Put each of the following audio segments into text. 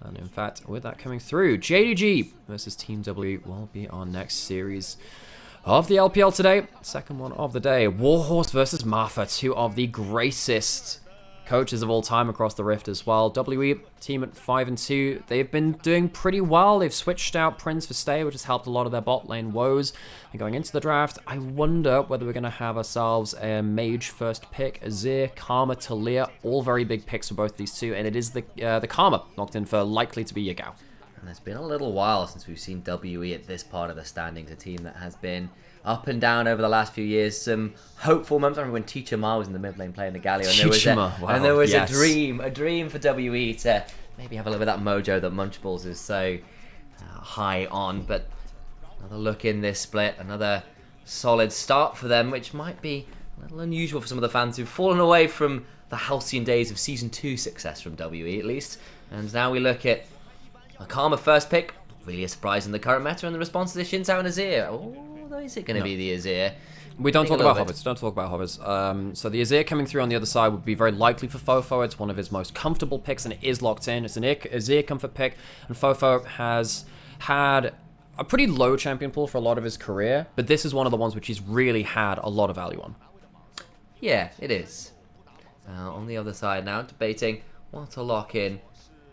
And in fact, with that coming through, JDG versus Team W will be our next series of the LPL today. Second one of the day. Warhorse versus Martha, two of the greatest coaches of all time across the Rift as well. WE team at 5-2. They've been doing pretty well. They've switched out Prince for Stay, which has helped a lot of their bot lane woes. And going into the draft, I wonder whether we're going to have ourselves a mage first pick. Azir, Karma, Talia, all very big picks for both these two. And it is the Karma locked in for likely to be Yagao. And it's been a little while since we've seen WE at this part of the standings, a team that has been up and down over the last few years. Some hopeful moments. I remember when Teacher Ma was in the mid lane playing the Galio, and there was a dream for WE to maybe have a little bit of that mojo that Munchables is so high on. But another look in this split, another solid start for them, which might be a little unusual for some of the fans who've fallen away from the halcyon days of Season 2 success from WE at least. And now we look at a Karma first pick, really a surprise in the current meta, and the response to the Xin Zhao and Azir. Oh, is it going to be the Azir? We don't talk about Hobbits. Don't talk about Hobbits. So the Azir coming through on the other side would be very likely for Fofo. It's one of his most comfortable picks, and it is locked in. It's an Azir comfort pick, and Fofo has had a pretty low champion pool for a lot of his career, but this is one of the ones which he's really had a lot of value on. Yeah, it is. On the other side now, debating what to lock in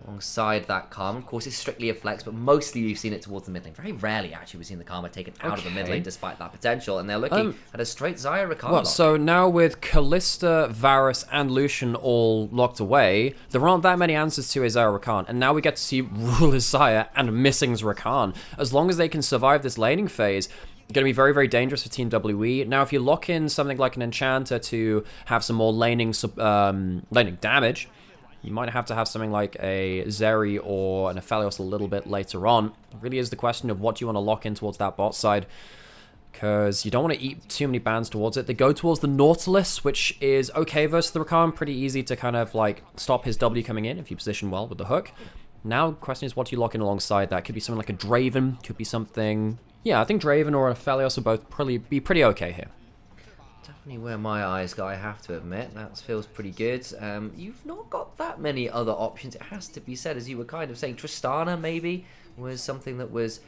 alongside that Karma. Of course, it's strictly a flex, but mostly we've seen it towards the mid lane. Very rarely, actually, we've seen the Karma taken out of the mid lane despite that potential, and they're looking at a straight Xayah Rakan. Well, so now with Kalista, Varus, and Lucian all locked away, there aren't that many answers to a Xayah Rakan, and now we get to see Ruler's Xayah and Missing's Rakan. As long as they can survive this laning phase, going to be very, very dangerous for Team WE. Now, if you lock in something like an Enchanter to have some more laning damage, you might have to have something like a Zeri or an Aphelios a little bit later on. It really is the question of what you want to lock in towards that bot side, because you don't want to eat too many bans towards it. They go towards the Nautilus, which is okay versus the Rakan. Pretty easy to kind of like stop his W coming in if you position well with the hook. Now, the question is what do you lock in alongside that? Could be something like a Draven, could be something... Yeah, I think Draven or Aphelios will both probably be pretty okay here. Definitely where my eyes go, I have to admit. That feels pretty good. You've not got that many other options, it has to be said, as you were kind of saying. Tristana, maybe, was something that was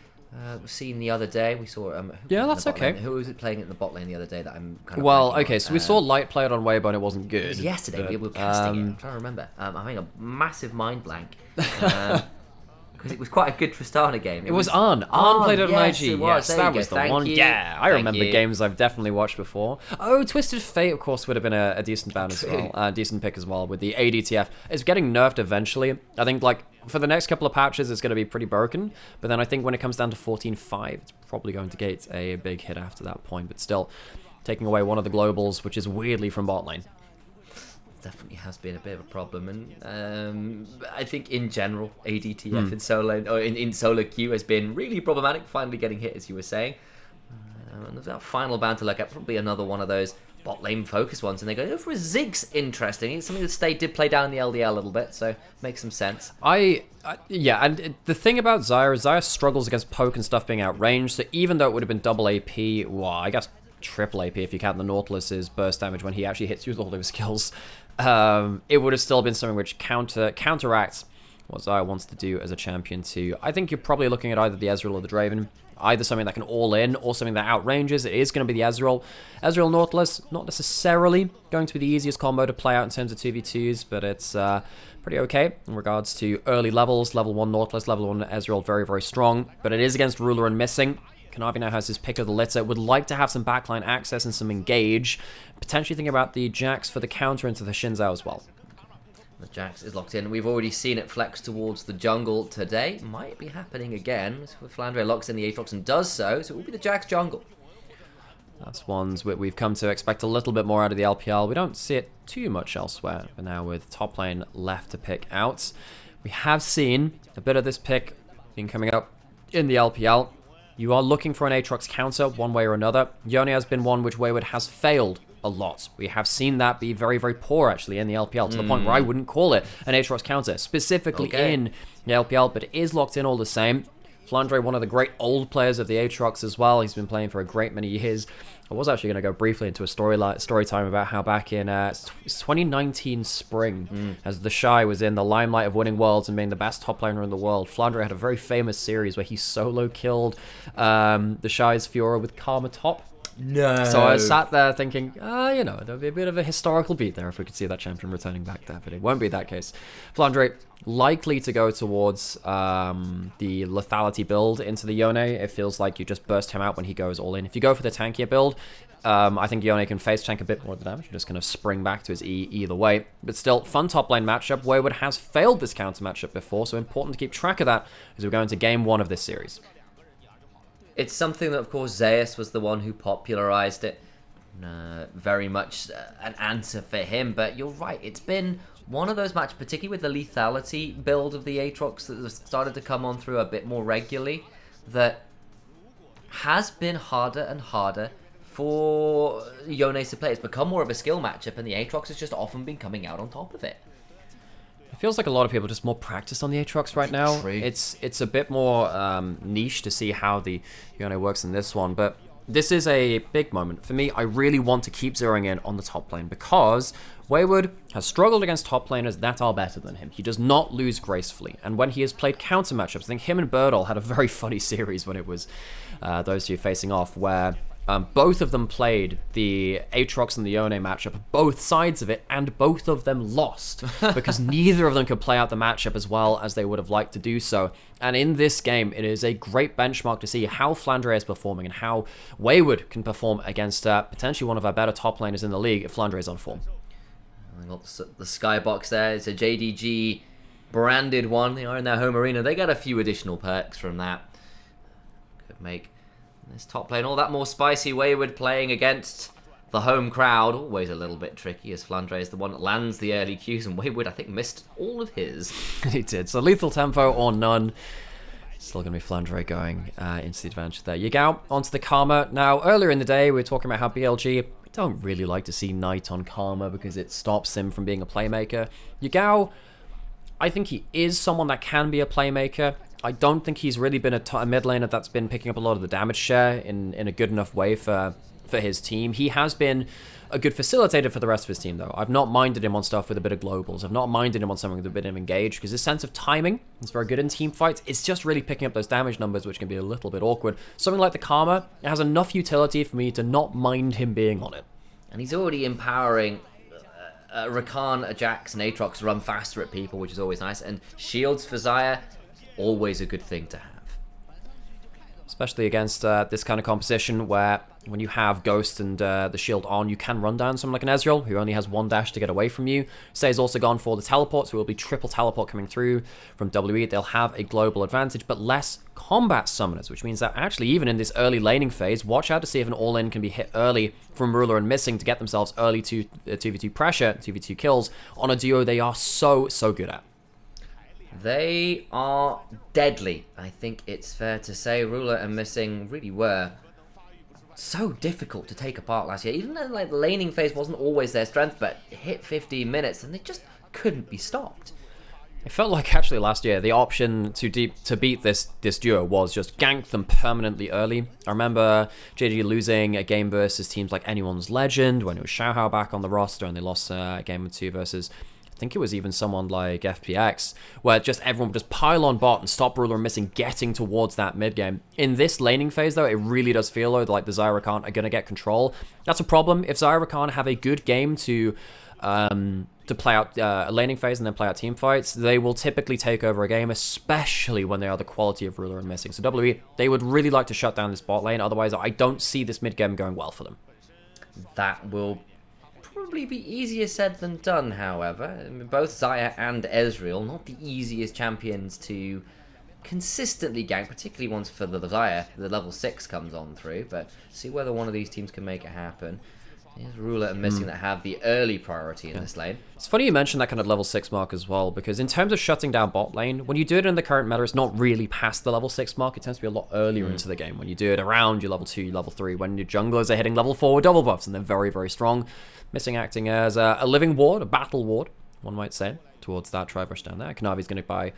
seen the other day. We saw... yeah, that's okay. Who was it playing it in the bot lane the other day that I'm kind of... Well, okay, so we saw Light play it on Weibo and it wasn't good. It was yesterday, we were casting it. I'm trying to remember. I'm having a massive mind blank. Because it was quite a good Tristana game. It was Arn. Arn played it on IG. Yes, that was the one. Yeah, I remember games I've definitely watched before. Oh, Twisted Fate, of course, would have been a decent ban as well. Decent pick as well with the ADTF. It's getting nerfed eventually. I think, like, for the next couple of patches, it's going to be pretty broken. But then I think when it comes down to 14.5, it's probably going to get a big hit after that point. But still, taking away one of the globals, which is weirdly from bot lane. Definitely has been a bit of a problem, and I think in general ADTF in solo or in solo queue has been really problematic. Finally getting hit, as you were saying, and that final ban to look at, probably another one of those bot lane focus ones, and they go for a Ziggs. Interesting. It's something that Stay did play down in the LDL a little bit, so makes some sense. Yeah, and the thing about Xayah struggles against poke and stuff being outranged, so even though it would have been double AP, well, I guess triple AP if you count the Nautilus's burst damage when he actually hits you with all of his skills, it would have still been something which counteracts what Xayah wants to do as a champion too. I think you're probably looking at either the Ezreal or the Draven, either something that can all in or something that outranges. It is going to be the Ezreal. Ezreal Nautilus, not necessarily going to be the easiest combo to play out in terms of 2v2s, but it's pretty okay in regards to early levels. Level 1 Nautilus, level 1 Ezreal, very, very strong, but it is against Ruler and Missing. Kanavi now has his pick of the litter, would like to have some backline access and some engage. Potentially thinking about the Jax for the counter into the Xin Zhao as well. The Jax is locked in. We've already seen it flex towards the jungle today. Might be happening again. Flandre locks in the Aatrox and does so, so it will be the Jax jungle. That's ones we've come to expect a little bit more out of the LPL. We don't see it too much elsewhere, but now with top lane left to pick out, we have seen a bit of this pick being coming up in the LPL. You are looking for an Aatrox counter one way or another. Yone has been one which Wayward has failed a lot. We have seen that be very, very poor actually in the LPL, to the point where I wouldn't call it an Aatrox counter, specifically in the LPL, but it is locked in all the same. Flandre, one of the great old players of the Aatrox as well. He's been playing for a great many years. I was actually going to go briefly into a story time about how back in 2019 spring, as the Shy was in the limelight of winning worlds and being the best top laner in the world, Flandre had a very famous series where he solo killed the Shy's Fiora with Karma top. No. So I sat there thinking, there'll be a bit of a historical beat there if we could see that champion returning back there, but it won't be that case. Flandre likely to go towards the lethality build into the Yone. It feels like you just burst him out when he goes all in. If you go for the tankier build, I think Yone can face tank a bit more of the damage. You're just going to spring back to his E either way. But still, fun top lane matchup. Wayward has failed this counter matchup before, so important to keep track of that as we go into game 1 of this series. It's something that, of course, Zeus was the one who popularized it. Very much an answer for him, but you're right. It's been one of those matches, particularly with the lethality build of the Aatrox that has started to come on through a bit more regularly, that has been harder and harder for Yone to play. It's become more of a skill matchup, and the Aatrox has just often been coming out on top of it. It feels like a lot of people are just more practiced on the Aatrox right now. True. It's a bit more niche to see how the Yone works in this one, but this is a big moment. For me, I really want to keep zeroing in on the top lane because Wayward has struggled against top laners that are better than him. He does not lose gracefully, and when he has played counter matchups, I think him and Birdle had a very funny series when it was those two facing off, where both of them played the Aatrox and the Yone matchup, both sides of it, and both of them lost because neither of them could play out the matchup as well as they would have liked to do so. And in this game, it is a great benchmark to see how Flandre is performing and how Wayward can perform against potentially one of our better top laners in the league if Flandre is on form. I got the skybox there. It's a JDG branded one. They are in their home arena. They got a few additional perks from that. Could make this top lane all that more spicy. Wayward playing against the home crowd, always a little bit tricky as Flandre is the one that lands the early Qs, and Wayward, I think, missed all of his. He did. So lethal tempo or none. Still going to be Flandre going into the advantage there. Yagao onto the Karma. Now, earlier in the day, we were talking about how BLG don't really like to see Knight on Karma because it stops him from being a playmaker. Yagao, I think he is someone that can be a playmaker. I don't think he's really been a mid laner that's been picking up a lot of the damage share in a good enough way for his team. He has been a good facilitator for the rest of his team, though. I've not minded him on stuff with a bit of globals. I've not minded him on something with a bit of engage, because his sense of timing is very good in team fights. It's just really picking up those damage numbers, which can be a little bit awkward. Something like the Karma, it has enough utility for me to not mind him being on it. And he's already empowering Rakan, a Jax, and Aatrox to run faster at people, which is always nice. And shields for Xayah, always a good thing to have. Especially against this kind of composition where when you have Ghost and the shield on, you can run down someone like an Ezreal who only has one dash to get away from you. Say's also gone for the teleport, so it will be triple teleport coming through from WE. They'll have a global advantage, but less combat summoners, which means that actually even in this early laning phase, watch out to see if an all-in can be hit early from Ruler and Missing to get themselves early 2v2 pressure, 2v2 kills on a duo they are so good at. They are deadly. I think it's fair to say Ruler and Missing really were so difficult to take apart last year. Even though like the laning phase wasn't always their strength, but it hit 15 minutes and they just couldn't be stopped. It felt like actually last year the option to beat this duo was just gank them permanently early. I remember JDG losing a game versus teams like Anyone's Legend when it was Xiaohao back on the roster and they lost a game or two versus I think it was even someone like FPX, where just everyone would just pile on bot and stop Ruler and Missing getting towards that mid game. In this laning phase, though, it really does feel like the Xayah Rakan are going to get control. That's a problem. If Xayah Rakan have a good game to play out a laning phase and then play out team fights, they will typically take over a game, especially when they are the quality of Ruler and Missing. So WE, they would really like to shut down this bot lane. Otherwise, I don't see this mid game going well for them. That will probably be easier said than done, however. I mean, both Xayah and Ezreal, not the easiest champions to consistently gank, particularly once for the Xayah, the level 6 comes on through, but see whether one of these teams can make it happen. Here's Ruler and Missing that have the early priority in this lane. It's funny you mentioned that kind of level 6 mark as well, because in terms of shutting down bot lane, when you do it in the current meta, it's not really past the level 6 mark. It tends to be a lot earlier into the game. When you do it around your level 2, your level 3, when your junglers are hitting level 4 with double buffs, and they're very strong. Missing acting as a living ward, a battle ward, one might say, towards that tri-brush down there. Kanavi's going to buy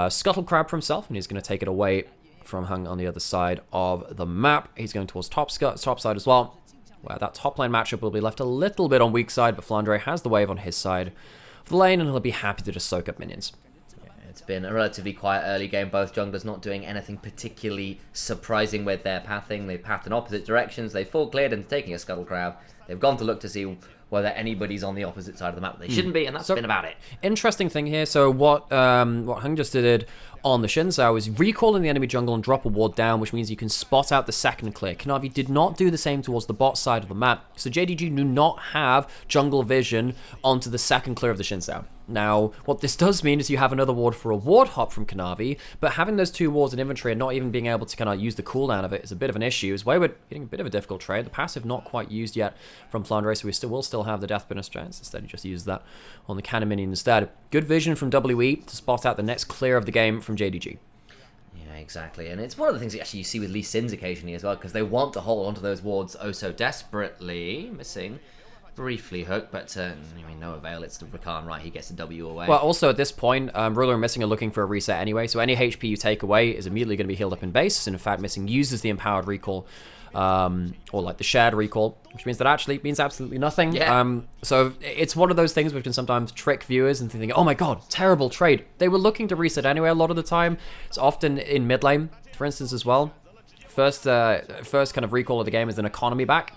Scuttle Crab for himself, and he's going to take it away from Hung on the other side of the map. He's going towards top side as well, where that top lane matchup will be left a little bit on weak side, but Flandre has the wave on his side of the lane, and he'll be happy to just soak up minions. It's been a relatively quiet early game. Both junglers not doing anything particularly surprising with their pathing. They've pathed in opposite directions. They've full cleared and taking a scuttle crab. They've gone to look to see whether anybody's on the opposite side of the map. They shouldn't be, and that's been about it. Interesting thing here. So what Hung just did on the Xin Zhao is recall in the enemy jungle and drop a ward down, which means you can spot out the second clear. Kanavi did not do the same towards the bot side of the map, so JDG do not have jungle vision onto the second clear of the Xin Zhao. Now, what this does mean is you have another ward for a ward hop from Kanavi, but having those 2 wards in inventory and not even being able to kind of use the cooldown of it is a bit of an issue. As Wayward getting a bit of a difficult trade. The passive not quite used yet from Flandre, so we will still have the Death Bonus chance. Instead, he just used that on the cannon minion instead. Good vision from WE to spot out the next clear of the game from JDG. Yeah, exactly. And it's one of the things that actually you see with Lee Sins occasionally as well, because they want to hold onto those wards oh so desperately. Missing briefly hook, but no avail. It's the Rakan, right? He gets the W away. Well, also at this point, Ruler and Missing are looking for a reset anyway, so any HP you take away is immediately going to be healed up in base, and in fact, Missing uses the empowered recall, or like the shared recall, which means that actually means absolutely nothing. Yeah. So it's one of those things which can sometimes trick viewers into thinking, oh my god, terrible trade. They were looking to reset anyway a lot of the time. It's often in mid lane, for instance, as well. First kind of recall of the game is an economy back.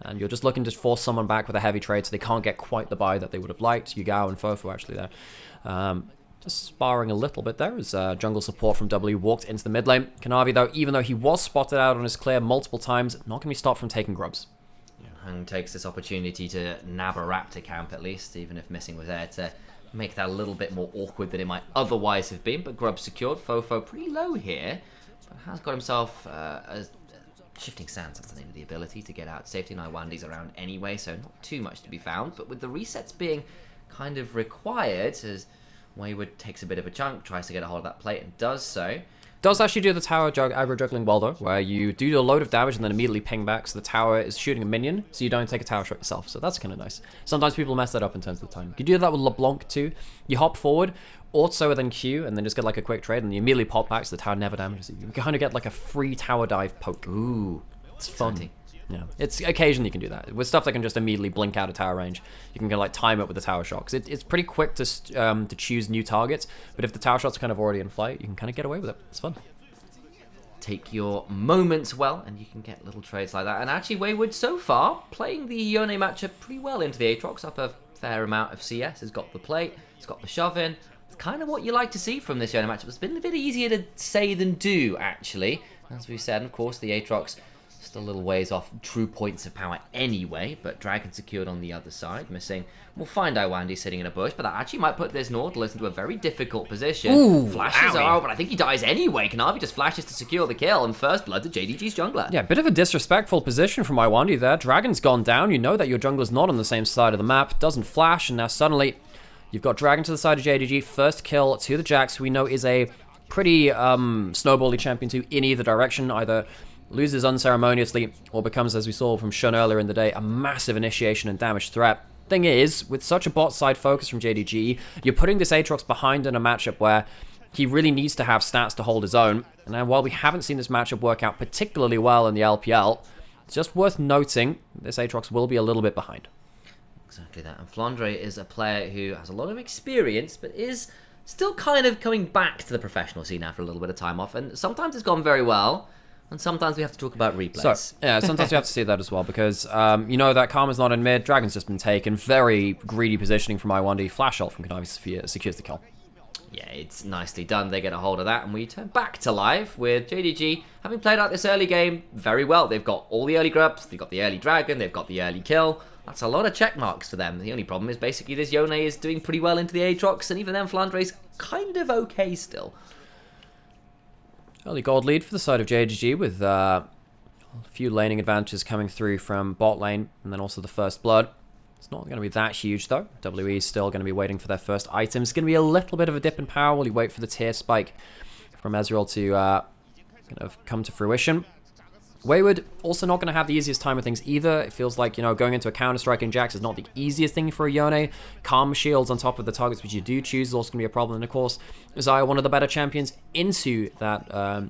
And you're just looking to force someone back with a heavy trade so they can't get quite the buy that they would have liked. Yugao and Fofo actually there. Just sparring a little bit there as jungle support from W walked into the mid lane. Kanavi, though, even though he was spotted out on his clear multiple times, not going to be stopped from taking grubs. Hung takes this opportunity to nab a raptor camp at least, even if Missing was there to make that a little bit more awkward than it might otherwise have been. But grub secured. Fofo pretty low here, but has got himself a Shifting Sands has the name of the ability to get out safety. Nywandi's around anyway, so not too much to be found. But with the resets being kind of required, as Wayward takes a bit of a chunk, tries to get a hold of that plate and does so. Does actually do the tower aggro juggling well though, where you do a load of damage and then immediately ping back, so the tower is shooting a minion, so you don't take a tower shot yourself. So that's kind of nice. Sometimes people mess that up in terms of the time. You can do that with LeBlanc too. You hop forward, auto then Q, and then just get like a quick trade, and you immediately pop back so the tower never damages you. You kind of get like a free tower dive poke. Ooh, it's fun. Yeah, it's occasionally you can do that with stuff that can just immediately blink out of tower range. You can like time it with the tower shot. 'Cause it's pretty quick to choose new targets, but if the tower shot's kind of already in flight, you can kind of get away with it. It's fun. Take your moments well, and you can get little trades like that. And actually, Wayward so far playing the Yone matchup pretty well into the Aatrox, up a fair amount of CS. Has got the plate, it's got the shove in. It's kind of what you like to see from this Yone matchup. It's been a bit easier to say than do, actually. As we said, of course, the Aatrox just a little ways off true points of power anyway, but Dragon secured on the other side. Missing, we'll find Iwandi sitting in a bush, but that actually might put this Nautilus into a very difficult position. Ooh, flashes are out, but I think he dies anyway. Kanavi just flashes to secure the kill, and first blood to JDG's jungler. Yeah, bit of a disrespectful position from Iwandi there. Dragon's gone down, you know that your jungler's not on the same side of the map, doesn't flash, and now suddenly you've got Dragon to the side of JDG, first kill to the Jax, who we know is a pretty snowbally champion too in either direction, either loses unceremoniously or becomes, as we saw from Shun earlier in the day, a massive initiation and damage threat. Thing is, with such a bot side focus from JDG, you're putting this Aatrox behind in a matchup where he really needs to have stats to hold his own. And while we haven't seen this matchup work out particularly well in the LPL, it's just worth noting this Aatrox will be a little bit behind. Exactly that. And Flandre is a player who has a lot of experience, but is still kind of coming back to the professional scene after a little bit of time off. And sometimes it's gone very well, and sometimes we have to talk about replays. So, yeah, sometimes we have to see that as well, because you know that Karma's not in mid, Dragon's just been taken, very greedy positioning from I1D, flash ult from Kanavi secures the kill. Yeah, it's nicely done. They get a hold of that, and we turn back to live with JDG having played out this early game very well. They've got all the early grubs, they've got the early dragon, they've got the early kill. That's a lot of check marks for them. The only problem is basically this Yone is doing pretty well into the Aatrox, and even then Flandre's kind of okay still. Early gold lead for the side of JDG with a few laning advantages coming through from bot lane, and then also the first blood. It's not going to be that huge though. WE is still going to be waiting for their first item. It's going to be a little bit of a dip in power while you wait for the tier spike from Ezreal to kind of come to fruition. Wayward also not going to have the easiest time of things either. It feels like, you know, going into a counter-strike in Jax is not the easiest thing for a Yone. Karma shields on top of the targets which you do choose is also going to be a problem. And of course, Xayah, one of the better champions into that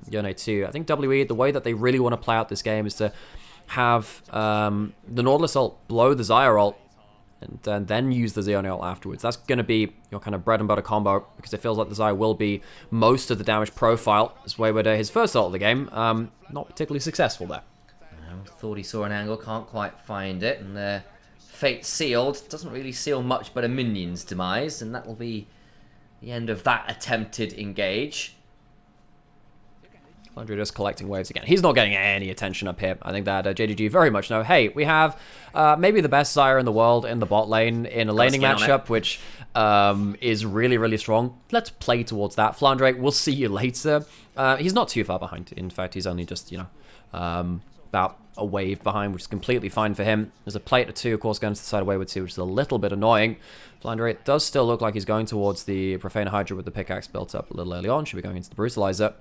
Yone too. I think WE, the way that they really want to play out this game is to have the Nautilus ult blow the Xayah ult and then use the Xayah ult afterwards. That's going to be your kind of bread and butter combo, because it feels like the Xayah will be most of the damage profile. As Wayward, his first ult of the game, not particularly successful there. Thought he saw an angle, can't quite find it, and fate sealed. Doesn't really seal much but a minion's demise, and that will be the end of that attempted engage. Flandre just collecting waves again. He's not getting any attention up here. I think that JDG very much know, hey, we have maybe the best Xayah in the world in the bot lane in a laning matchup, which is really, really strong. Let's play towards that. Flandre, we'll see you later. He's not too far behind. In fact, he's only just, you know, about a wave behind, which is completely fine for him. There's a plate or two, of course, going to the side of Wayward 2, which is a little bit annoying. Flandre, it does still look like he's going towards the Profane Hydra with the pickaxe built up a little early on. Should be going into the Brutalizer.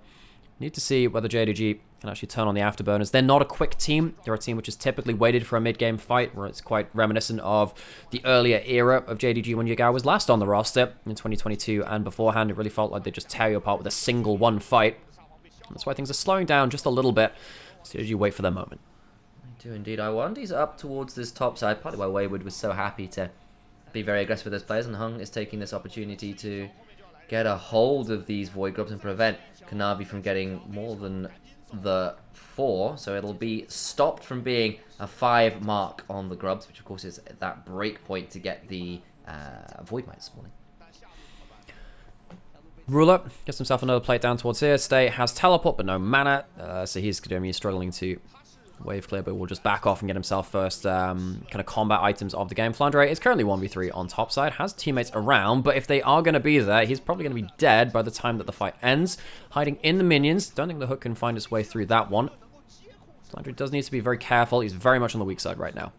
Need to see whether JDG can actually turn on the afterburners. They're not a quick team. They're a team which is typically waited for a mid-game fight, where it's quite reminiscent of the earlier era of JDG when Yagao was last on the roster in 2022, and beforehand it really felt like they just tear you apart with a single one fight. That's why things are slowing down just a little bit as you wait for their moment. I do indeed. Iwandi's up towards this top side, partly why Wayward was so happy to be very aggressive with his players, and Hung is taking this opportunity to get a hold of these Void Grubs and prevent Kanavi from getting more than the 4, so it'll be stopped from being a 5 mark on the Grubs, which of course is that break point to get the Void Might spawning. Ruler gets himself another plate down towards here. Stay has teleport but no mana, so he's going to be struggling to wave clear, but will just back off and get himself first kind of combat items of the game. Flandre is currently 1v3 on top side, has teammates around, but if they are going to be there, he's probably going to be dead by the time that the fight ends. Hiding in the minions. Don't think the hook can find its way through that one. Flandre does need to be very careful. He's very much on the weak side right now.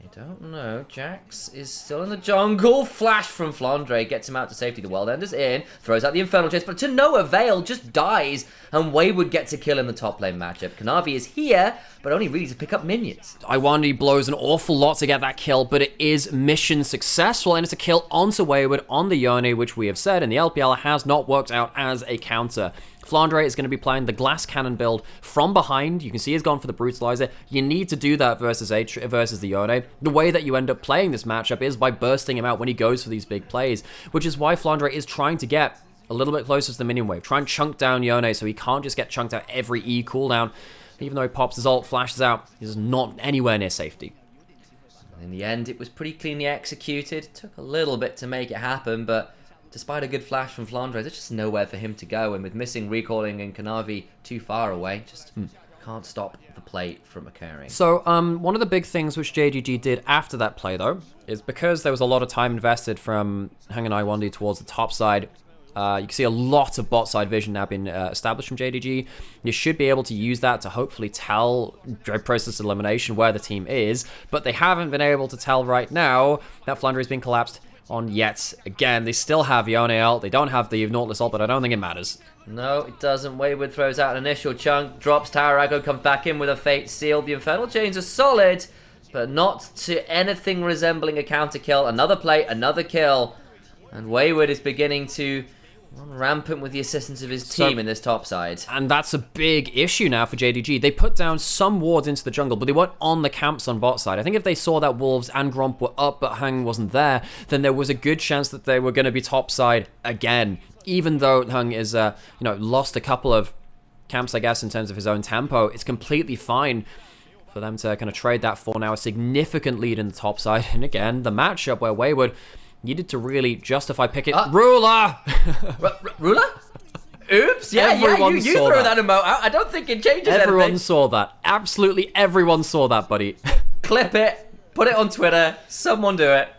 I don't know. Jax is still in the jungle. Flash from Flandre gets him out to safety. The World Ender's in. Throws out the Infernal Chase, but to no avail. Just dies. And Wayward gets a kill in the top lane matchup. Kanavi is here, but only really to pick up minions. Iwandi blows an awful lot to get that kill, but it is mission successful, and it's a kill onto Wayward on the Yone, which we have said in the LPL has not worked out as a counter. Flandre is going to be playing the glass cannon build from behind. You can see he's gone for the Brutalizer. You need to do that versus the Yone. The way that you end up playing this matchup is by bursting him out when he goes for these big plays, which is why Flandre is trying to get a little bit closer to the minion wave. Try and chunk down Yone so he can't just get chunked out every E cooldown. Even though he pops his ult, flashes out, he's not anywhere near safety. In the end, it was pretty cleanly executed. Took a little bit to make it happen, but despite a good flash from Flandre, there's just nowhere for him to go, and with missing recalling and Kanavi too far away, just can't stop the play from occurring. So, one of the big things which JDG did after that play, though, is because there was a lot of time invested from Hung and Iwandi towards the top side, you can see a lot of bot side vision now being established from JDG. You should be able to use that to hopefully tell Dread Process Elimination where the team is, but they haven't been able to tell right now that Flandre has been collapsed on yet again. They still have Yone ult, they don't have the Nautilus ult, but I don't think it matters. No, it doesn't. Wayward throws out an initial chunk, drops Tower Aggro, comes back in with a Fate Seal. The Infernal Chains are solid, but not to anything resembling a counter kill. Another play, another kill, and Wayward is beginning to run rampant with the assistance of his team in this top side. And that's a big issue now for JDG. They put down some wards into the jungle, but they weren't on the camps on bot side. I think if they saw that Wolves and Gromp were up, but Hung wasn't there, then there was a good chance that they were going to be top side again. Even though Hung is, lost a couple of camps, I guess, in terms of his own tempo, it's completely fine for them to kind of trade that for now a significant lead in the top side. And again, the matchup where Wayward needed to really justify picking Ruler. Ruler? Oops! Yeah, you throw that emote out. I don't think it changes anything. Everyone saw that. Absolutely everyone saw that, buddy. Clip it. Put it on Twitter. Someone do it.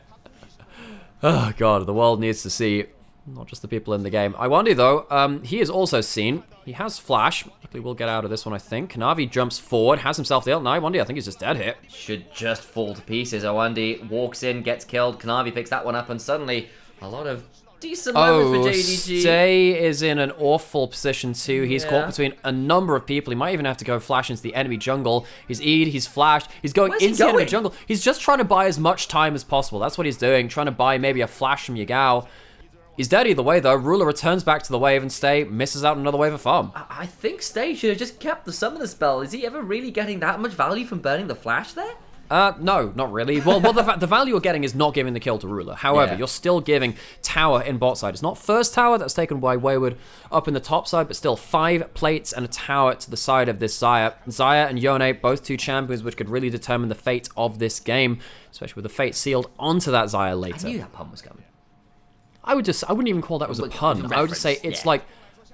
Oh god, the world needs to see. Not just the people in the game. Iwandi, though, he is also seen. He has flash. Luckily, we'll get out of this one, I think. Kanavi jumps forward, has himself the ult. Now Iwandi, I think he's just dead here. Should just fall to pieces. Iwandi walks in, gets killed. Kanavi picks that one up, and suddenly a lot of Decent moment for JDG. Stay is in an awful position too. He's caught between a number of people. He might even have to go flash into the enemy jungle. He's E'd, he's flashed. He's going into the enemy jungle. He's just trying to buy as much time as possible. That's what he's doing, trying to buy maybe a flash from Yagao. He's dead either way, though. Ruler returns back to the wave, and Stay misses out another wave of farm. I think Stay should have just kept the summoner spell. Is he ever really getting that much value from burning the flash there? No, not really. Well, the value you're getting is not giving the kill to Ruler. However, you're still giving tower in bot side. It's not first tower that's taken by Wayward up in the top side, but still 5 plates and a tower to the side of this Xayah. Xayah and Yone, both 2 champions, which could really determine the fate of this game, especially with the fate sealed onto that Xayah later. I knew that pun was coming. I wouldn't even call that was a pun. I would just say it's like,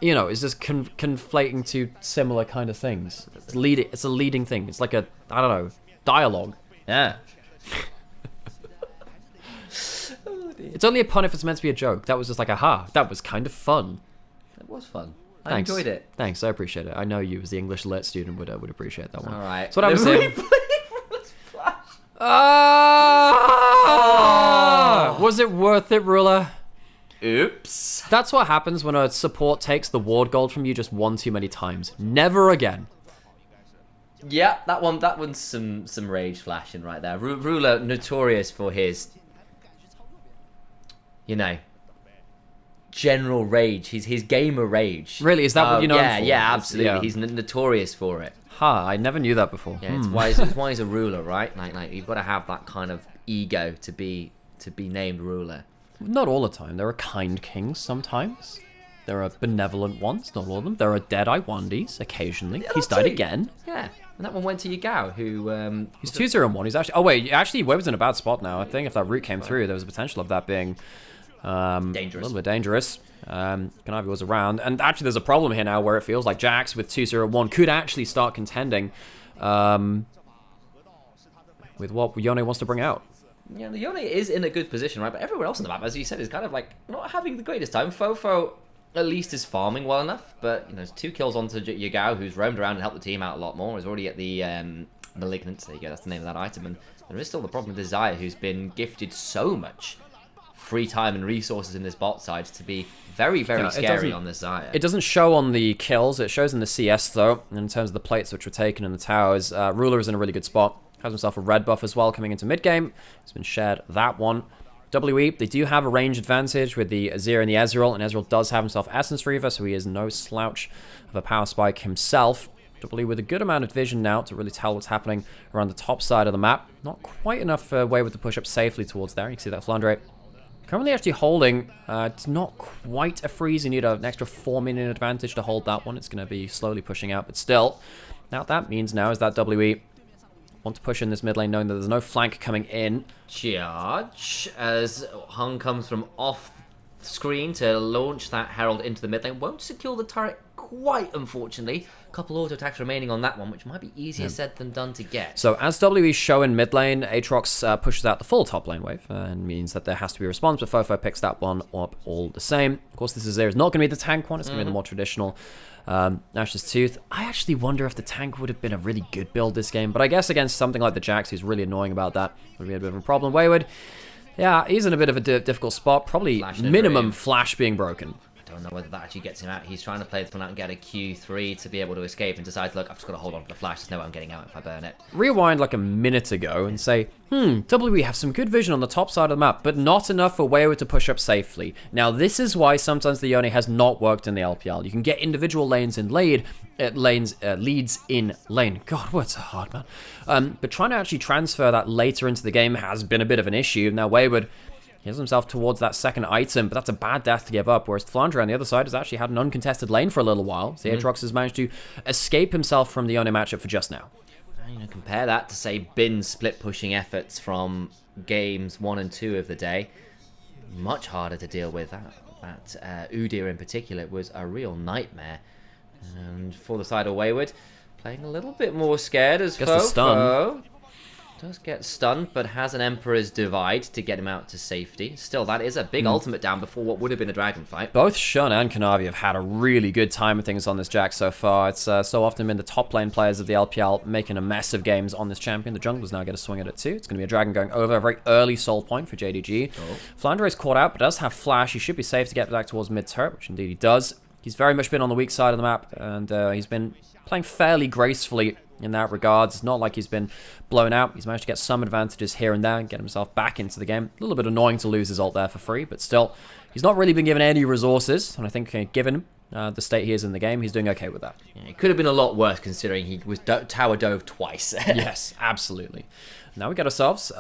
you know, it's just conflating 2 similar kind of things. It's a leading thing. It's like a, I don't know, dialogue. Yeah. It's only a pun if it's meant to be a joke. That was just like, aha, that was kind of fun. It was fun. Thanks. I enjoyed it. Thanks, I appreciate it. I know you, as the English lit student, would appreciate that one. All right. That's what I was saying. Was it worth it, Ruler? Oops. That's what happens when a support takes the ward gold from you just one too many times. Never again. Yeah, that one's some rage flashing right there. Ruler notorious for his, you know, general rage. His gamer rage. Really, is that what you know? Yeah, absolutely. Yeah. He's notorious for it. I never knew that before. Yeah, it's why he's a ruler, right? Like you've got to have that kind of ego to be named ruler. Not all the time. There are kind kings sometimes. There are benevolent ones, not all of them. There are Deadeye Wandies occasionally. Yeah, He's died again. Yeah, and that one went to Yagao, who... He's 2-0-1. He's actually... Oh, wait. Actually, Wayward's in a bad spot now. I think if that route came through, there was a potential of that being... dangerous. A little bit dangerous. Kanavi was around. And actually, there's a problem here now where it feels like Jax with 2-0-1 could actually start contending with what Yone wants to bring out. Yeah, the Yone is in a good position, right? But everyone else on the map, as you said, is kind of like not having the greatest time. Fofo at least is farming well enough, but you know, 2 kills onto Yagao, who's roamed around and helped the team out a lot more. Is already at the Malignant. There you go, that's the name of that item. And there is still the problem with Xayah, who's been gifted so much free time and resources in this bot side to be very, very scary on this Xayah. It doesn't show on the kills. It shows in the CS though, in terms of the plates which were taken in the towers. Ruler is in a really good spot. Has himself a red buff as well coming into mid-game. It's been shared, that one. WE, they do have a range advantage with the Azir and the Ezreal, and Ezreal does have himself Essence Reaver, so he is no slouch of a power spike himself. W with a good amount of vision now to really tell what's happening around the top side of the map. Not quite enough Wayward to push up safely towards there. You can see that Flandre currently actually holding. It's not quite a freeze. You need an extra 4 minute advantage to hold that one. It's going to be slowly pushing out, but still. Now what that means now is that WE want to push in this mid lane knowing that there's no flank coming in. Charge as Hung comes from off screen to launch that Herald into the mid lane. Won't secure the turret quite, unfortunately. A couple auto attacks remaining on that one, which might be easier said than done to get. So as WE show in mid lane, Aatrox pushes out the full top lane wave and means that there has to be a response, but Fofo picks that one up all the same. Of course, this is not going to be the tank one, it's going to be the more traditional Nash's Tooth. I actually wonder if the tank would have been a really good build this game, but I guess against something like the Jax, who's really annoying about that, would be a bit of a problem. Wayward, yeah, he's in a bit of a difficult spot. Probably minimum flash being broken. I don't know whether that actually gets him out. He's trying to play this one out and get a Q3 to be able to escape and decides, look, I've just got to hold on to the flash. There's no way I'm getting out if I burn it. Rewind like a minute ago and say, WE have some good vision on the top side of the map, but not enough for Wayward to push up safely. Now, this is why sometimes the Yone has not worked in the LPL. You can get individual lanes in leads in lane. God, words are hard, man. But trying to actually transfer that later into the game has been a bit of an issue. Now, Wayward, he has himself towards that second item, but that's a bad death to give up, whereas Flandre on the other side has actually had an uncontested lane for a little while. So Aatrox has managed to escape himself from the Yone matchup for just now. You know, compare that to, say, Bin's split pushing efforts from games 1 and 2 of the day. Much harder to deal with. That Udyr in particular was a real nightmare. And for the side of Wayward, playing a little bit more scared as Fofo Does get stunned, but has an Emperor's Divide to get him out to safety. Still, that is a big ultimate down before what would have been a dragon fight. Both Shun and Kanavi have had a really good time with things on this Jack so far. It's so often been the top lane players of the LPL making a mess of games on this champion. The junglers now get a swing at it too. It's going to be a dragon going over, a very early soul point for JDG. Flandre is caught out, but does have flash. He should be safe to get back towards mid-turret, which indeed he does. He's very much been on the weak side of the map, and he's been playing fairly gracefully in that regard. It's not like he's been blown out. He's managed to get some advantages here and there and get himself back into the game. A little bit annoying to lose his ult there for free, but still, he's not really been given any resources, and I think given the state he is in the game, he's doing okay with that. Yeah, it could have been a lot worse considering he was tower dove twice. Yes, absolutely. Now we got ourselves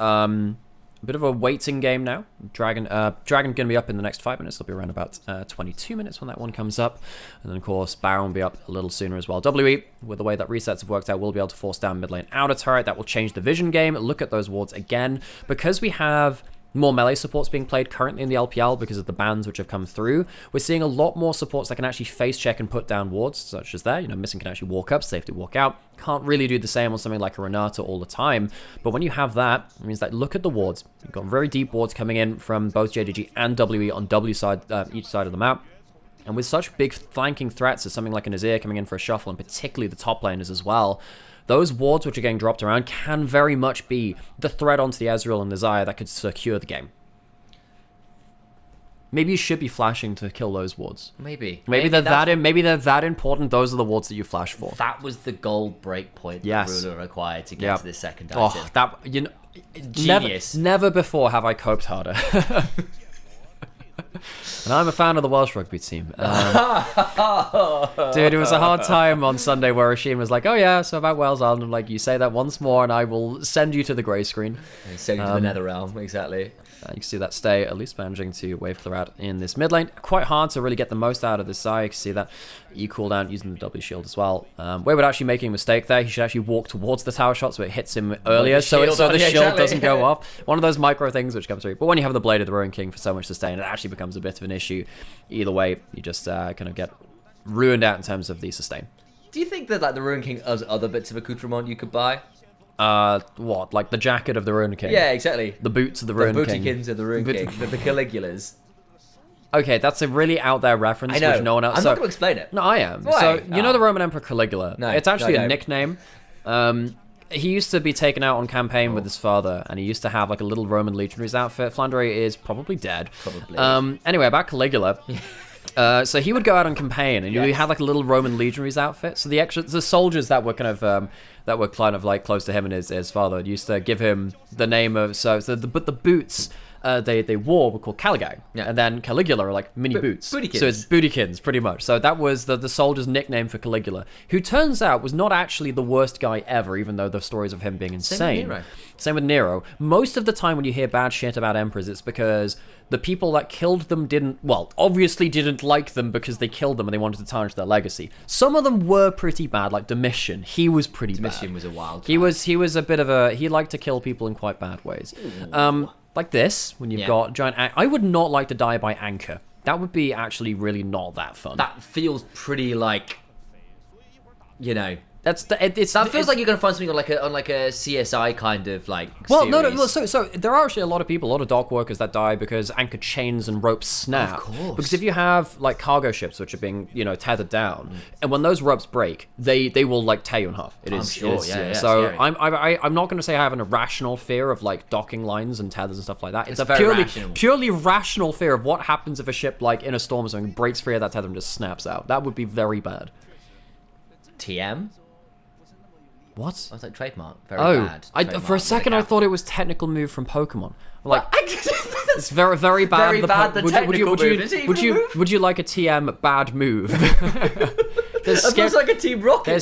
a bit of a waiting game now. Dragon going to be up in the next 5 minutes. It'll be around about 22 minutes when that one comes up. And then, of course, Baron will be up a little sooner as well. WE, with the way that resets have worked out, will be able to force down mid lane outer turret. That will change the vision game. Look at those wards again. Because we have more melee supports being played currently in the LPL because of the bans which have come through, we're seeing a lot more supports that can actually face check and put down wards, such as there. You know, Missing can actually walk up, safe to walk out. Can't really do the same on something like a Renata all the time. But when you have that, it means that look at the wards. You've got very deep wards coming in from both JDG and WE on each side of the map. And with such big flanking threats as something like an Azir coming in for a shuffle, and particularly the top laners as well, those wards which are getting dropped around can very much be the threat onto the Ezreal and the Xayah that could secure the game. Maybe you should be flashing to kill those wards. Maybe they're that important. Those are the wards that you flash for. That was the gold break point that Ruler required to get to this second item. Oh, that, you know, genius. Never before have I coped harder. And I'm a fan of the Welsh rugby team. Dude, it was a hard time on Sunday where Rashim was like, oh yeah, so about Wales Island. I'm like, you say that once more and I will send you to the grey screen. Send you to the nether realm, exactly. You can see that stay at least managing to wave clear out in this mid lane. Quite hard to really get the most out of this side. You can see that E cooldown using the W shield as well. Wayward actually making a mistake there. He should actually walk towards the tower shot so it hits him earlier, so the shield doesn't go off. One of those micro things which comes through. But when you have the Blade of the Ruin King for so much sustain, it actually becomes a bit of an issue. Either way, you just kind of get ruined out in terms of the sustain. Do you think that like the Ruin King has other bits of accoutrement you could buy? What? Like the jacket of the Ruin King? Yeah, exactly. The boots of the Ruin King. The bootykins of the Ruin King. The Caligulas. Okay, that's a really out there reference, which no one else... I'm not going to explain it. No, I am. Why? So, you know the Roman Emperor Caligula? No. It's actually a nickname. He used to be taken out on campaign with his father, and he used to have like a little Roman legionary's outfit. Flandre is probably dead. Probably. Anyway, about Caligula... so he would go out on campaign, and he had like a little Roman legionary's outfit. So the soldiers that were kind of like close to him and his father used to give him the name of but the boots they wore were called Caligae, and then Caligula are like mini boots. Bootykins. So it's bootykins pretty much. So that was the soldier's nickname for Caligula, who turns out was not actually the worst guy ever, even though the stories of him being insane. Same with Nero. Most of the time when you hear bad shit about emperors, it's because the people that killed them obviously didn't like them because they killed them and they wanted to tarnish their legacy. Some of them were pretty bad, like Domitian. He was pretty bad. Domitian was a wild guy. He was a bit of a... He liked to kill people in quite bad ways. Like this, when you've got giant... I would not like to die by anchor. That would be actually really not that fun. That feels pretty like... You know... That feels like you're gonna find something on like a CSI kind of like. Well, series. no. So there are actually a lot of people, a lot of dock workers that die because anchor chains and ropes snap. Of course. Because if you have like cargo ships which are being tethered down, and when those ropes break, they will like tear you in half. I'm sure. Yeah. So scary. I'm not gonna say I have an irrational fear of like docking lines and tethers and stuff like that. It's a purely rational fear of what happens if a ship like in a storm or something breaks free of that tether and just snaps out. That would be very bad. TM. What? I was like, trademark. Very bad. Trademark. For a second, I thought it was technical move from Pokemon. Like, it's very, very bad. Very bad. The technical move. Would you like a TM bad move? That feels like a Team Rocket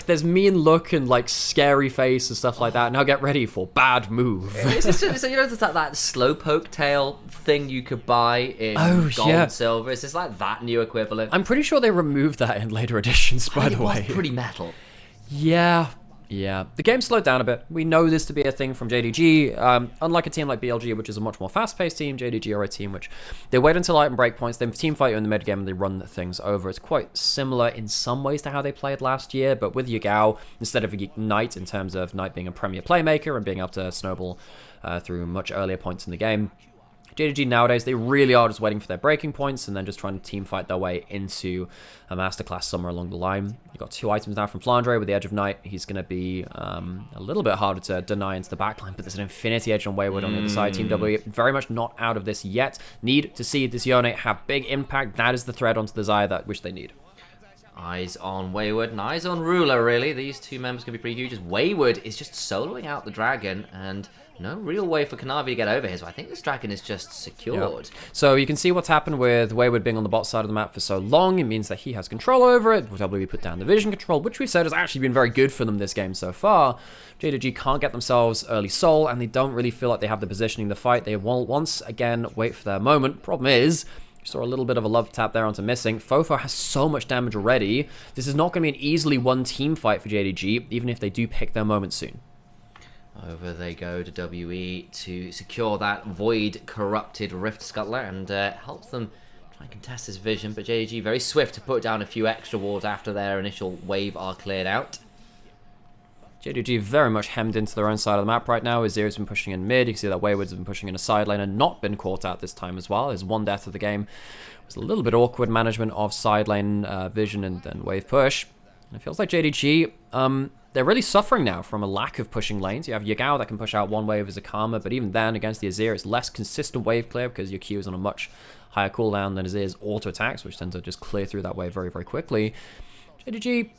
there's mean look and like scary face and stuff like that. Now get ready for bad move. So you know that slowpoke tail thing you could buy in gold and silver? Is this like that new equivalent? I'm pretty sure they removed that in later editions. By the way, it was pretty metal. Yeah, Yeah, the game slowed down a bit. We know this to be a thing from JDG. Unlike a team like BLG, which is a much more fast-paced team, JDG are a team which they wait until item breakpoints, they team fight you in the mid game, and they run things over. It's quite similar in some ways to how they played last year, but with Yagao, instead of Knight, in terms of Knight being a premier playmaker and being able to snowball through much earlier points in the game, JDG nowadays, they really are just waiting for their breaking points and then just trying to team fight their way into a masterclass somewhere along the line. You've got 2 items now from Flandre with the Edge of Night. He's going to be a little bit harder to deny into the backline, but there's an Infinity Edge on Wayward on the other side. Team W very much not out of this yet. Need to see this Yone have big impact. That is the thread onto the Xayah which they need. Eyes on Wayward and eyes on Ruler, really. These two members can be pretty huge. As Wayward is just soloing out the Dragon, and no real way for Kanavi to get over here. So I think this Dragon is just secured. Yep. So you can see what's happened with Wayward being on the bot side of the map for so long. It means that he has control over it. We put down the vision control, which we've said has actually been very good for them this game so far. JDG can't get themselves early soul, and they don't really feel like they have the positioning to fight. They will once again wait for their moment. Problem is, saw a little bit of a love tap there onto missing. Fofo has so much damage already. This is not going to be an easily won team fight for JDG, even if they do pick their moment soon. Over they go to WE to secure that Void corrupted Rift Scuttler and helps them try and contest his vision. But JDG very swift to put down a few extra wards after their initial wave are cleared out. JDG very much hemmed into their own side of the map right now. Azir's been pushing in mid. You can see that Wayward's been pushing in a side lane and not been caught out this time as well. His one death of the game was a little bit awkward management of side lane vision and then wave push. And it feels like JDG, they're really suffering now from a lack of pushing lanes. You have Yagao that can push out one wave as a Karma, but even then against the Azir, it's less consistent wave clear because your Q is on a much higher cooldown than Azir's auto attacks, which tend to just clear through that wave very, very quickly. JDG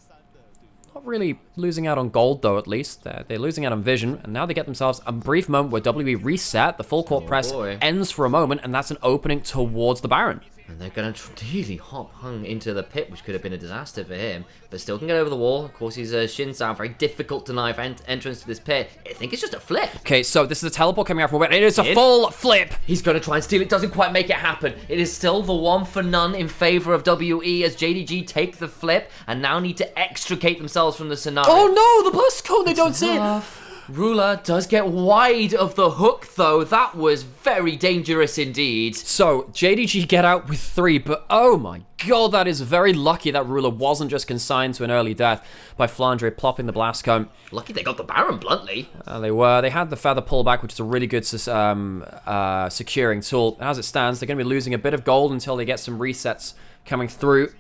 not really losing out on gold, though, at least. They're losing out on vision, and now they get themselves a brief moment where WE reset, the full court press ends for a moment, and that's an opening towards the Baron. And they're going to really hung into the pit, which could have been a disaster for him, but still can get over the wall. Of course, he's a Shinsan, very difficult to knife entrance to this pit. I think it's just a flip. Okay, so this is a teleport coming out from where it is a full flip. He's going to try and steal it, doesn't quite make it happen. It is still the 1-for-none in favor of WE as JDG take the flip and now need to extricate themselves from the scenario. Oh no, the blast cone, they don't see it. Ruler does get wide of the hook, though. That was very dangerous indeed. So, JDG get out with 3, but oh my god, that is very lucky that Ruler wasn't just consigned to an early death by Flandre plopping the blast cone. Lucky they got the Baron, bluntly. They were. They had the feather pullback, which is a really good securing tool. As it stands, they're going to be losing a bit of gold until they get some resets coming through.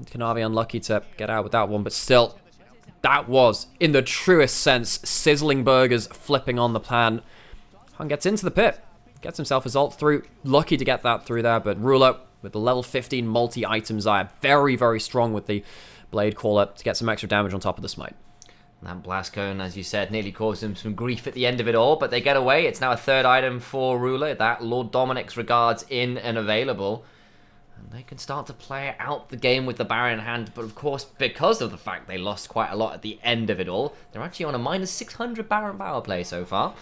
Kanavi unlucky to get out with that one, but still, that was, in the truest sense, sizzling burgers flipping on the plan. Hung gets into the pit, gets himself his ult through. Lucky to get that through there, but Ruler with the level 15 multi-item Xayah, very, very strong with the Blade Caller to get some extra damage on top of the smite. That blast cone, as you said, nearly caused them some grief at the end of it all, but they get away. It's now a 3rd item for Ruler. That Lord Dominic's regards in and available. And they can start to play out the game with the Baron in hand, but of course, because of the fact they lost quite a lot at the end of it all, they're actually on a minus 600 Baron power play so far.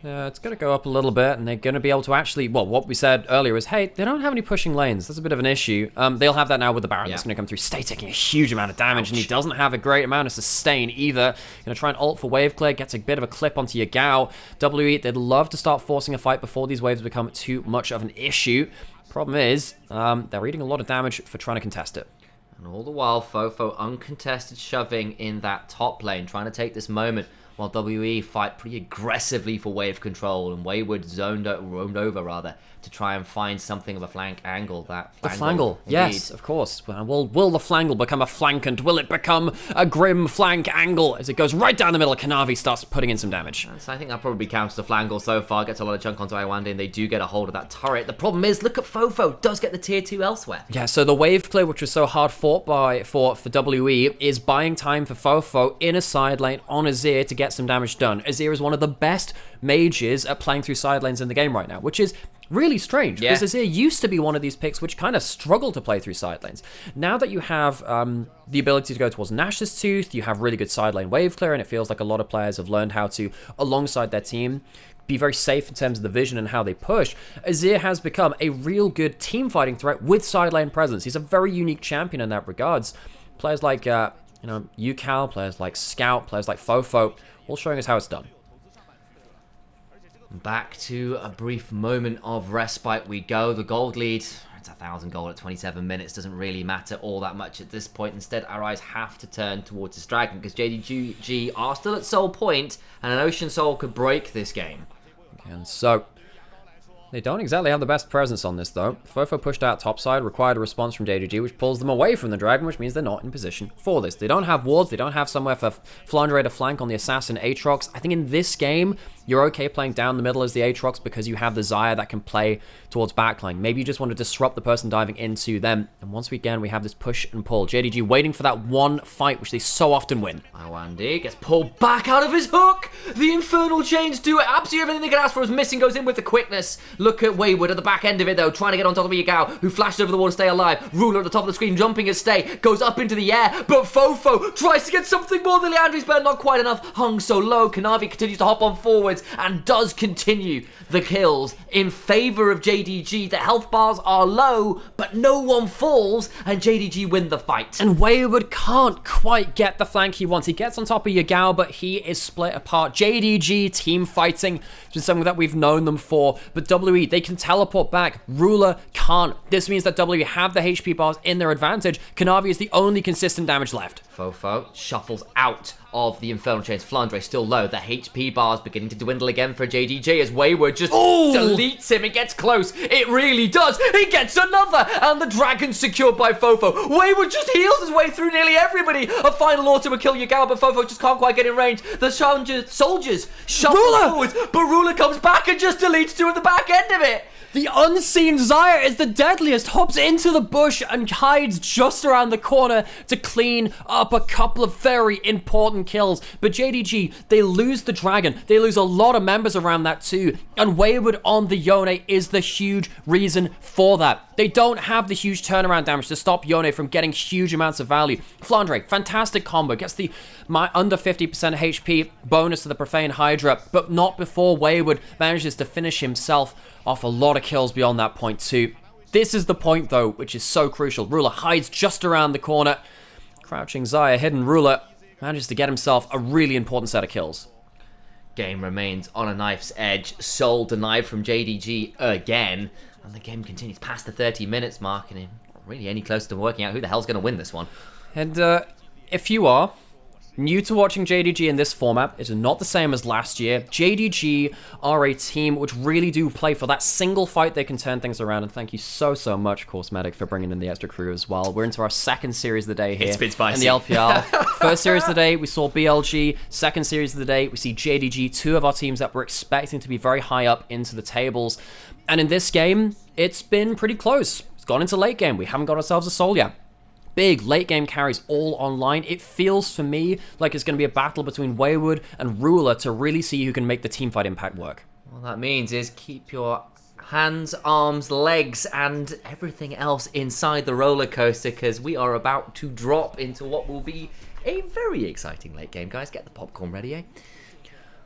It's going to go up a little bit, and they're going to be able to actually, well, what we said earlier is, hey, they don't have any pushing lanes. That's a bit of an issue. They'll have that now with the Baron. That's going to come through. Stay taking a huge amount of damage, and he doesn't have a great amount of sustain either. Going to try and ult for wave clear, gets a bit of a clip onto Yagao. WE, they'd love to start forcing a fight before these waves become too much of an issue. Problem is, they're eating a lot of damage for trying to contest it. And all the while, Fofo uncontested shoving in that top lane, trying to take this moment while WE fight pretty aggressively for wave control, and Wayward roamed over to try and find something of a flank angle. The flangle, yes, of course. Well, will the flangle become a flank, and will it become a grim flank angle as it goes right down the middle? Kanavi starts putting in some damage. So I think that probably counts the flangle so far. Gets a lot of chunk onto Iwande, and they do get a hold of that turret. The problem is, look at Fofo, does get the tier 2 elsewhere. Yeah, so the wave clear, which was so hard fought for WE, is buying time for Fofo in a side lane on Azir to get some damage done. Azir is one of the best mages at playing through side lanes in the game right now, which is really strange, because Azir used to be one of these picks which kind of struggled to play through side lanes. Now that you have the ability to go towards Nash's Tooth, you have really good side lane wave clear, and it feels like a lot of players have learned how to, alongside their team, be very safe in terms of the vision and how they push. Azir has become a real good team fighting threat with side lane presence. He's a very unique champion in that regards. Players like You know, UCal, players like Scout, players like Fofo, all showing us how it's done. Back to a brief moment of respite we go. The gold lead, it's 1,000 gold at 27 minutes. Doesn't really matter all that much at this point. Instead, our eyes have to turn towards this dragon because JDG are still at Soul Point, and an Ocean Soul could break this game. And so, they don't exactly have the best presence on this, though. Fofo pushed out topside, required a response from JDG, which pulls them away from the dragon, which means they're not in position for this. They don't have wards, they don't have somewhere for Flandre to flank on the assassin Aatrox. I think in this game, you're okay playing down the middle as the Aatrox because you have the Xayah that can play towards backline. Maybe you just want to disrupt the person diving into them. And once again, we have this push and pull. JDG waiting for that one fight, which they so often win. Iwandi gets pulled back out of his hook. The Infernal Chains do it. Absolutely everything they can ask for is missing. Goes in with the quickness. Look at Wayward at the back end of it, though, trying to get on top of Yagao, who flashed over the wall to stay alive. Ruler at the top of the screen, jumping his stay. Goes up into the air, but Fofo tries to get something more than Leandri's, but not quite enough. Hung so low. Kanavi continues to hop on forwards and does continue the kills in favor of JDG. The health bars are low, but no one falls, and JDG win the fight. And Wayward can't quite get the flank he wants. He gets on top of Yagao, but he is split apart. JDG team fighting has been something that we've known them for, but WE, they can teleport back. Ruler can't. This means that WE have the HP bars in their advantage. Kanavi is the only consistent damage left. Fofo shuffles out of the Infernal Chains. Flandre still low. The HP bars beginning to dwindle again for JDG as Wayward just deletes him. It gets close. It really does. He gets another. And the dragon's secured by Fofo. Wayward just heals his way through nearly everybody. A final auto will kill Yagao, but Fofo just can't quite get in range. The soldiers shuffle forwards, but Ruler comes back and just deletes two at the back end of it. The unseen Xayah is the deadliest, hops into the bush and hides just around the corner to clean up a couple of very important kills. But JDG, they lose the dragon. They lose a lot of members around that too. And Wayward on the Yone is the huge reason for that. They don't have the huge turnaround damage to stop Yone from getting huge amounts of value. Flandre, fantastic combo, gets the under 50% HP bonus to the Profane Hydra, but not before Wayward manages to finish himself off a lot of kills beyond that point too. This is the point though, which is so crucial. Ruler hides just around the corner. Crouching Xayah, hidden Ruler, manages to get himself a really important set of kills. Game remains on a knife's edge. Soul denied from JDG again. And the game continues past the 30 minutes mark, and not really any closer to working out who the hell's going to win this one. And if you are new to watching JDG in this format, it is not the same as last year. JDG are a team which really do play for that single fight they can turn things around, and thank you so much, Course Medic, for bringing in the extra crew as well. We're into our second series of the day here. It's been spicy. In the LPL. First series of the day, we saw BLG. Second series of the day, we see JDG, two of our teams that we're expecting to be very high up into the tables. And in this game, it's been pretty close. It's gone into late game. We haven't got ourselves a soul yet. Big late game carries all online. It feels for me like it's going to be a battle between Wayward and Ruler to really see who can make the teamfight impact work. All that means is keep your hands, arms, legs, and everything else inside the roller coaster, because we are about to drop into what will be a very exciting late game. Guys, get the popcorn ready, eh?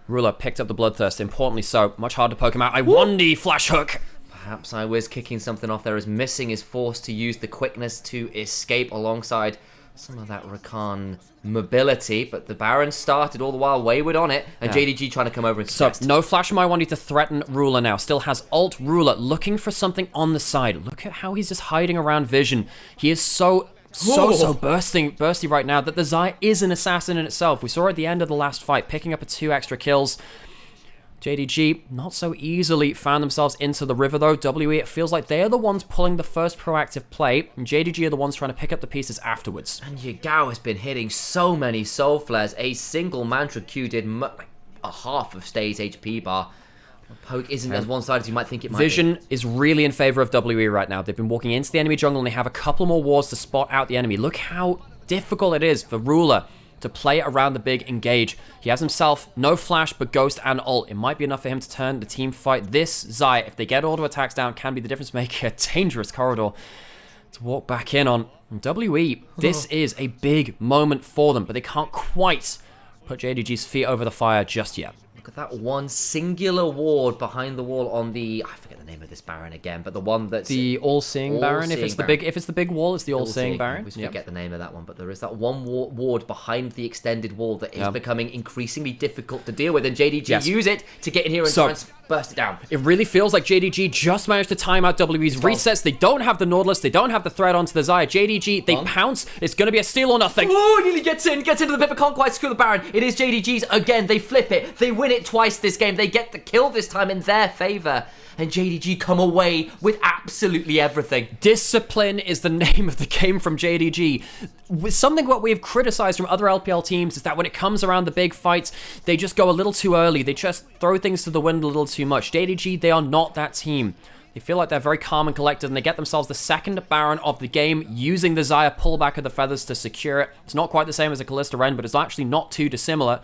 Ruler picked up the Bloodthirst, importantly so. Much harder to poke him out. Iwandi flash hook. Perhaps Iwiz kicking something off there as Missing is forced to use the quickness to escape alongside some of that Rakan mobility, but the Baron started all the while Wayward on it, and JDG trying to come over and suggest. So, no flash from Iwandi to threaten Ruler now. Still has ult Ruler looking for something on the side. Look at how he's just hiding around Vision. He is so bursty right now that the Xayah is an assassin in itself. We saw at the end of the last fight, picking up 2 extra kills. JDG not so easily found themselves into the river though. WE, it feels like they're the ones pulling the first proactive play, and JDG are the ones trying to pick up the pieces afterwards. And Yagao has been hitting so many soul flares. A single mantra Q did a half of Stay's HP bar. Poke isn't as one-sided as you might think it might Vision is really in favor of WE right now. They've been walking into the enemy jungle and they have a couple more wards to spot out the enemy. Look how difficult it is for Ruler to play around the big engage. He has himself no flash but ghost and ult. It might be enough for him to turn the team fight. This Xayah, if they get auto attacks down, can be the difference maker. A dangerous corridor to walk back in on. And WE, this is a big moment for them, but they can't quite put JDG's feet over the fire just yet. Look at that one singular ward behind the wall on the... I forget the name of this Baron again, but the one that's... The All-Seeing Baron. If it's the big wall, it's the All-Seeing Baron. I always forget the name of that one, but there is that one ward behind the extended wall that is becoming increasingly difficult to deal with, and JDG use it to get in here and try and burst it down. It really feels like JDG just managed to time out WE's resets. They don't have the Nautilus. They don't have the threat onto the Xayah. JDG, they pounce. It's going to be a steal or nothing. Oh, nearly gets into the pit, but can't quite secure the Baron. It is JDG's again. They flip it. They win it twice this game. They get the kill this time in their favor. And JDG come away with absolutely everything. Discipline is the name of the game from JDG. With something what we've criticized from other LPL teams is that when it comes around the big fights, they just go a little too early. They just throw things to the wind a little too much. JDG, they are not that team. They feel like they're very calm and collected, and they get themselves the second Baron of the game, using the Xayah pullback of the feathers to secure it. It's not quite the same as a Kalista Ren, but it's actually not too dissimilar.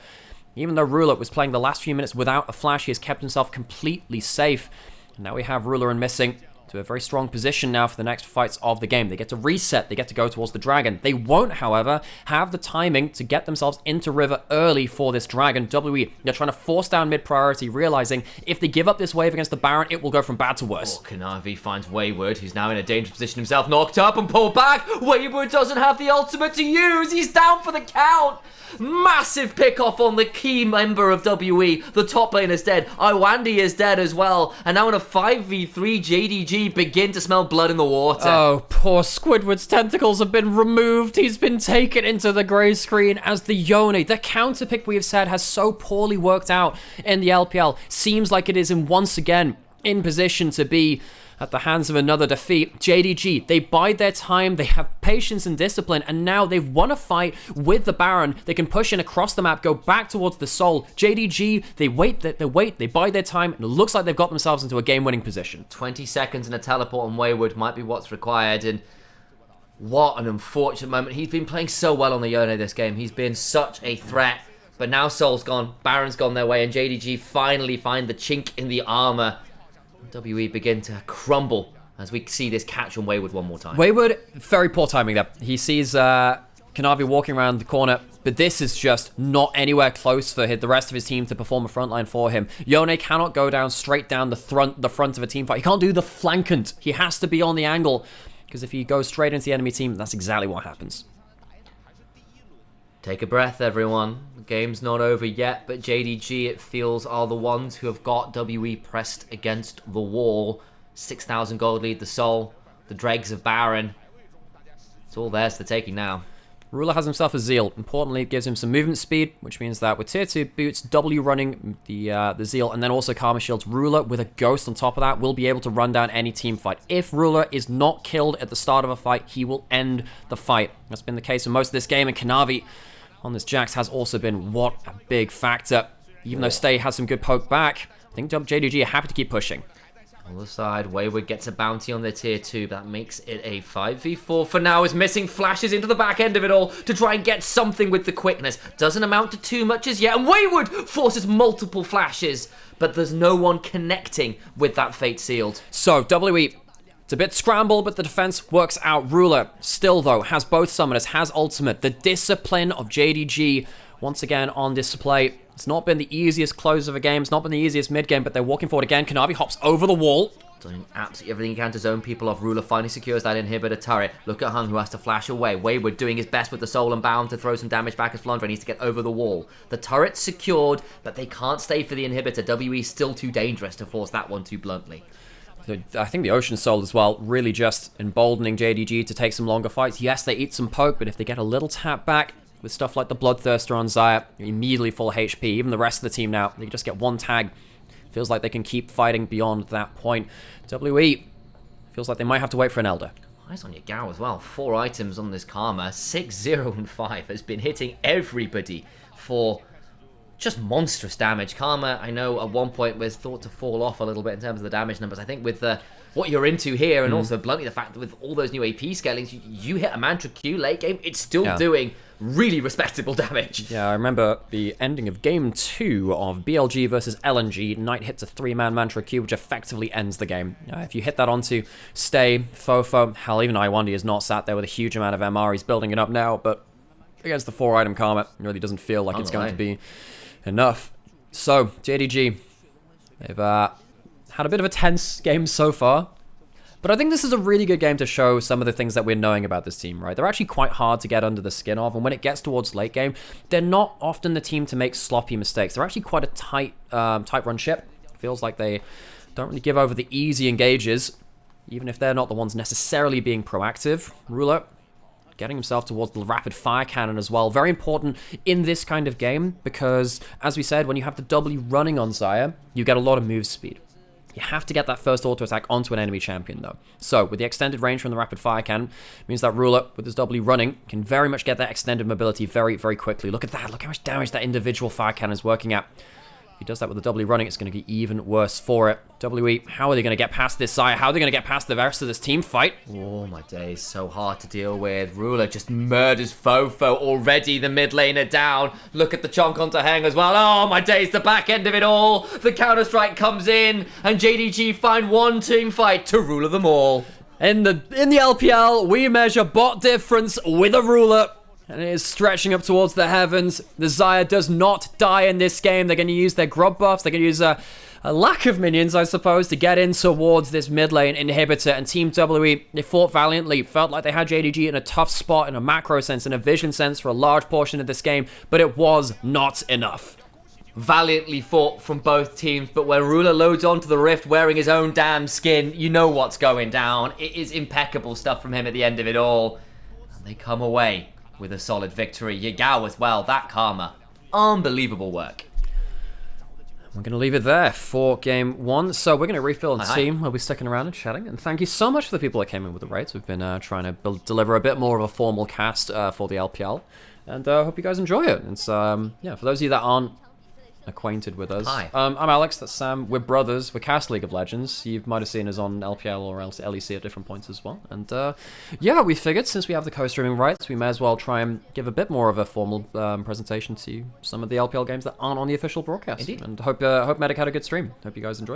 Even though Ruler was playing the last few minutes without a flash, he has kept himself completely safe. And now we have Ruler and Missing to a very strong position now for the next fights of the game. They get to reset, they get to go towards the Dragon. They won't, however, have the timing to get themselves into River early for this Dragon. WE, they're trying to force down mid-priority, realizing if they give up this wave against the Baron, it will go from bad to worse. Kanavi finds Wayward, who's now in a dangerous position himself, knocked up and pulled back. Wayward doesn't have the ultimate to use. He's down for the count. Massive pick-off on the key member of WE. The top lane is dead. Iwandi is dead as well. And now in a 5v3, JDG begin to smell blood in the water. Oh, poor Squidward's tentacles have been removed. He's been taken into the grey screen as the Yone. The counter pick we have said has so poorly worked out in the LPL. Seems like it is once again in position to be at the hands of another defeat. JDG, they bide their time, they have patience and discipline, and now they've won a fight with the Baron. They can push in across the map, go back towards the Soul. JDG, they wait, they bide their time, and it looks like they've got themselves into a game-winning position. 20 seconds and a teleport on Wayward might be what's required, and what an unfortunate moment. He's been playing so well on the Yone this game. He's been such a threat, but now Soul's gone, Baron's gone their way, and JDG finally find the chink in the armor. WE begin to crumble as we see this catch on Wayward one more time. Wayward, very poor timing there. He sees Kanavi walking around the corner, but this is just not anywhere close for the rest of his team to perform a frontline for him. Yone cannot go down straight down the front of a team fight. He can't do the flankant. He has to be on the angle, because if he goes straight into the enemy team, that's exactly what happens. Take a breath, everyone. The game's not over yet, but JDG, it feels, are the ones who have got WE pressed against the wall. 6,000 gold lead, the Soul, the dregs of Baron. It's all theirs for taking now. Ruler has himself a Zeal. Importantly, it gives him some movement speed, which means that with tier 2 boots, W running the Zeal, and then also Karma Shields, Ruler with a Ghost on top of that will be able to run down any team fight. If Ruler is not killed at the start of a fight, he will end the fight. That's been the case in most of this game, and Kanavi on this Jax has also been what a big factor. Even though Stay has some good poke back, I think JDG are happy to keep pushing. On the side, Wayward gets a bounty on their tier 2, but that makes it a 5v4 for now, as Missing flashes into the back end of it all to try and get something with the quickness. Doesn't amount to too much as yet, and Wayward forces multiple flashes, but there's no one connecting with that Fate Sealed. So, WE, it's a bit scrambled, but the defense works out. Ruler, still though, has both summoners, has ultimate. The discipline of JDG, once again on display. It's not been the easiest close of a game. It's not been the easiest mid-game, but they're walking forward again. Kanavi hops over the wall. Doing absolutely everything he can to zone people off. Ruler finally secures that inhibitor turret. Look at Hung, who has to flash away. Wayward doing his best with the Soul and Bound to throw some damage back as Flandre needs to get over the wall. The turret's secured, but they can't stay for the inhibitor. WE still too dangerous to force that one too bluntly. I think the Ocean Soul as well, really just emboldening JDG to take some longer fights. Yes, they eat some poke, but if they get a little tap back with stuff like the Bloodthirster on Xayah, immediately full HP. Even the rest of the team now, they just get one tag. Feels like they can keep fighting beyond that point. WE feels like they might have to wait for an Elder. Eyes on your Gao as well. 4 items on this Karma. 6, 0, and 5 has been hitting everybody for just monstrous damage. Karma, I know at one point was thought to fall off a little bit in terms of the damage numbers. I think with what you're into here, and also bluntly the fact that with all those new AP scalings, you hit a Mantra Q late game, it's still doing really respectable damage. Yeah, I remember the ending of Game 2 of BLG versus LNG. Knight hits a 3-man Mantra Q, which effectively ends the game. If you hit that onto Stay, Fofo, hell, even Iwandi is not sat there with a huge amount of MR. He's building it up now, but against the 4-item Karma, it really doesn't feel like it's going to be enough. So, JDG, they've had a bit of a tense game so far. But I think this is a really good game to show some of the things that we're knowing about this team, right? They're actually quite hard to get under the skin of, and when it gets towards late game, they're not often the team to make sloppy mistakes. They're actually quite a tight run ship. Feels like they don't really give over the easy engages, even if they're not the ones necessarily being proactive. Ruler getting himself towards the rapid fire cannon as well. Very important in this kind of game, because, as we said, when you have the W running on Xayah, you get a lot of move speed. You have to get that first auto attack onto an enemy champion, though. So, with the extended range from the rapid fire cannon, means that Ruler, with his W running, can very much get that extended mobility very, very quickly. Look at that. Look how much damage that individual fire cannon is working at. If he does that with the W running, it's going to be even worse for it. WE, how are they going to get past this Xayah? How are they going to get past the rest of this team fight? Oh my days, so hard to deal with. Ruler just murders Fofo already. The mid laner down. Look at the chunk onto Heng as well. Oh my days, the back end of it all. The counter-strike comes in, and JDG find one team fight to ruler them all. In the LPL, we measure bot difference with a ruler. And it is stretching up towards the heavens. The Xayah does not die in this game. They're going to use their grub buffs. They're going to use a lack of minions, I suppose, to get in towards this mid lane inhibitor. And Team WE, they fought valiantly. Felt like they had JDG in a tough spot in a macro sense and a vision sense for a large portion of this game. But it was not enough. Valiantly fought from both teams, but when Ruler loads onto the Rift wearing his own damn skin, you know what's going down. It is impeccable stuff from him at the end of it all. And they come away with a solid victory. Yagao as well, that karma. Unbelievable work. We're going to leave it there for game one. So we're going to refill the team. We'll be sticking around and chatting. And thank you so much for the people that came in with the raids. We've been trying to deliver a bit more of a formal cast for the LPL. And hope you guys enjoy it. It's, yeah, for those of you that aren't acquainted with us. Hi. I'm Alex, that's Sam. We're brothers. We cast League of Legends. You might have seen us on LPL or else LEC at different points as well. And yeah, we figured since we have the co-streaming rights, we may as well try and give a bit more of a formal presentation to some of the LPL games that aren't on the official broadcast. Indeed. And hope Medic had a good stream. Hope you guys enjoyed.